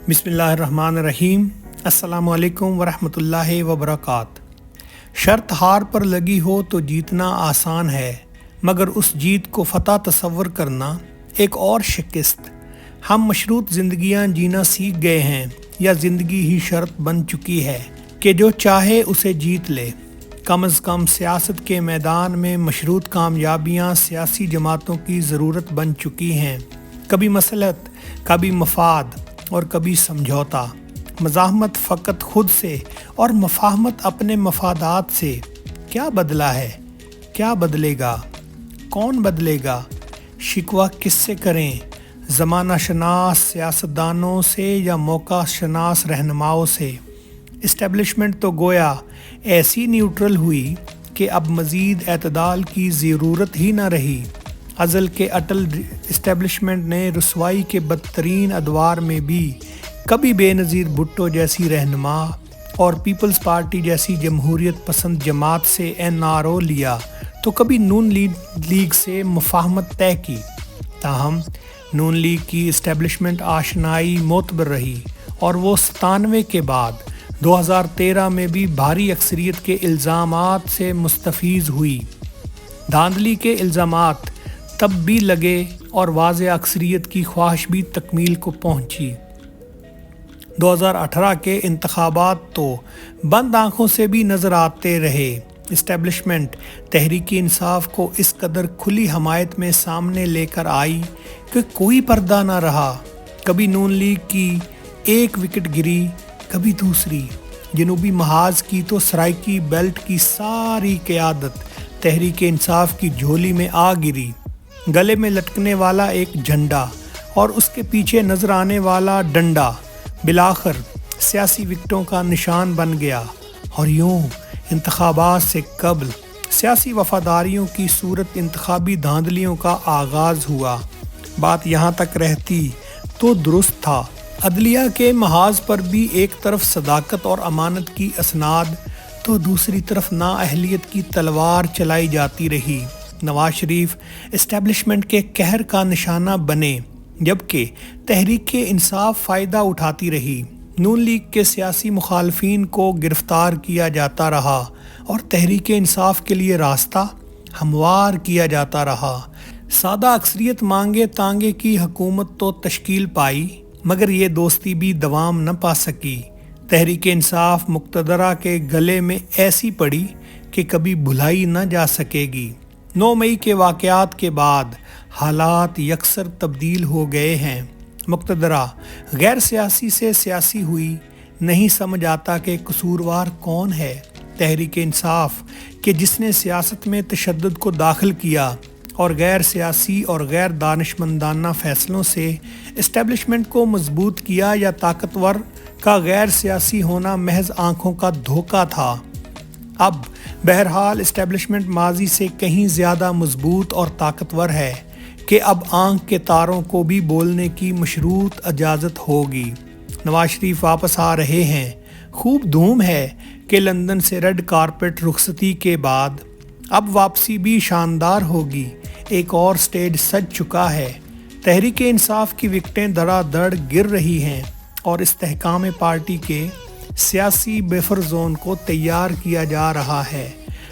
बिस्मिल्लाहिर्रहमानिर्रहीम। अस्सलामु अलैकुम वरहमतुल्लाहि वबरकात। शर्त हार पर लगी हो तो जीतना आसान है, मगर उस जीत को फ़तह तसव्वुर करना एक और शिकस्त। हम मशरूत ज़िंदगियाँ जीना सीख गए हैं या ज़िंदगी ही शर्त बन चुकी है कि जो चाहे उसे जीत ले। कम अज़ कम सियासत के मैदान में मशरूत कामयाबियाँ सियासी जमातों की ज़रूरत बन चुकी हैं। कभी मसलहत, कभी मफाद और कभी समझौता। मज़ाहमत फ़कत खुद से और मफाहमत अपने मफादात से। क्या बदला है? क्या बदलेगा? कौन बदलेगा? शिकवा किससे करें? ज़माना शनास सियासतदानों से या मौका शनास रहनुमाओं से? इस्टेब्लिशमेंट तो गोया ऐसी न्यूट्रल हुई कि अब मज़ीद एतदाल की ज़रूरत ही न रही। अज़ल के अटल इस्टेब्लिशमेंट ने रुसवाई के बदतरीन अदवार में भी कभी बेनज़ीर भुट्टो जैसी रहनुमा और पीपल्स पार्टी जैसी जमहूरियत पसंद जमात से NRO लिया, तो कभी नून लीग से मुफाहमत तय की। ताहम नून लीग की इस्टेब्लिशमेंट आशनाई मोतबर रही और वो 97 के बाद 2013 में भी भारी अक्सरियत के इल्ज़ामात से मुस्तफ़ीज़ हुई। धांधली के इल्ज़ामात तब भी लगे और वाज़े अक्सरियत की ख्वाहिश भी तकमील को पहुंची। 2018 के इंतखाबात तो बंद आंखों से भी नज़र आते रहे। इस्टेब्लिशमेंट तहरीक इंसाफ को इस कदर खुली हमायत में सामने लेकर आई कि कोई पर्दा ना रहा। कभी नून लीग की एक विकेट गिरी, कभी दूसरी। जनूबी महाज की तो सराइकी बेल्ट की सारी क़यादत तहरीक इंसाफ की झोली में आ गिरी। गले में लटकने वाला एक झंडा और उसके पीछे नजर आने वाला डंडा बिलाखिर सियासी विकटों का निशान बन गया। और यूं इंतखाबात से कबल सियासी वफादारियों की सूरत इंतखाबी धांधलियों का आगाज़ हुआ। बात यहाँ तक रहती तो दुरुस्त था। अदलिया के महाज पर भी एक तरफ सदाकत और अमानत की असनाद तो दूसरी तरफ नाअहलियत की तलवार चलाई जाती रही। नवाज शरीफ इस्टेब्लिशमेंट के कहर का निशाना बने, जबकि तहरीक इंसाफ फ़ायदा उठाती रही। नून लीग के सियासी मुखालफीन को गिरफ्तार किया जाता रहा और तहरीक इंसाफ के लिए रास्ता हमवार किया जाता रहा। सादा अक्सरियत मांगे तांगे की हुकूमत तो तश्कील पाई, मगर ये दोस्ती भी दवाम न पा सकी। तहरीक इंसाफ मुक़्तदरा के गले में ऐसी पड़ी कि कभी भुलाई न जा सकेगी। 9 मई के वाक़यात के बाद हालात यकसर तब्दील हो गए हैं। मुक़्तदरा गैर सियासी से सियासी हुई, नहीं समझ आता कि कसूरवार कौन है। तहरीक इंसाफ कि जिसने सियासत में तशद्दुद को दाखिल किया और गैर सियासी और गैर दानिशमंदाना फ़ैसलों से इस्टेब्लिशमेंट को मजबूत किया, या ताकतवर का गैर सियासी होना महज आँखों का धोखा था। अब बहरहाल इस्टेब्लिशमेंट माजी से कहीं ज़्यादा मजबूत और ताकतवर है कि अब आँख के तारों को भी बोलने की मशरूत इजाज़त होगी। नवाज शरीफ वापस आ रहे हैं। खूब धूम है कि लंदन से रेड कारपेट रुखसती के बाद अब वापसी भी शानदार होगी। एक और स्टेज सज चुका है। तहरीक इंसाफ की विकटें धड़ाधड़ गिर रही हैं और इस्तेहकाम पार्टी के सियासी बफर जोन को तैयार किया जा रहा है।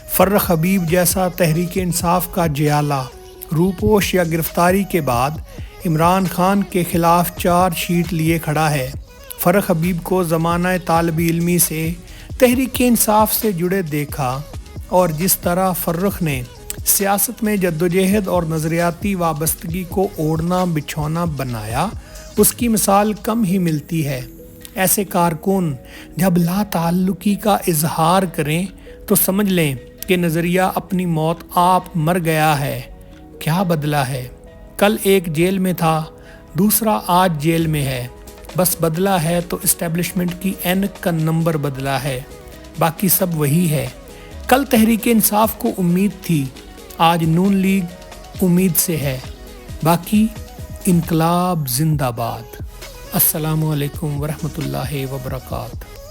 फर्रुख हबीब जैसा तहरीक इंसाफ का जियाला रूपोश या गिरफ्तारी के बाद इमरान खान के खिलाफ चार्जशीट लिए खड़ा है। फर्रुख हबीब को ज़माना तालिब इल्मी से तहरीक इंसाफ से जुड़े देखा और जिस तरह फर्रुख ने सियासत में जद्दोजहद और नज़रियाती वाबस्तगी को ओढ़ना बिछौना बनाया, उसकी मिसाल कम ही मिलती है। ऐसे कारकुन जब ला ताल्लुकी का इजहार करें तो समझ लें कि नज़रिया अपनी मौत आप मर गया है। क्या बदला है? कल एक जेल में था, दूसरा आज जेल में है। बस बदला है तो इस्टेब्लिशमेंट की ऐनक का नंबर बदला है, बाकी सब वही है। कल तहरीक इंसाफ को उम्मीद थी, आज नून लीग उम्मीद से है। बाकी इनकलाब जिंदाबाद। अस्सलामु अलैकुम वरहमतुल्लाहि वबरकातुहू।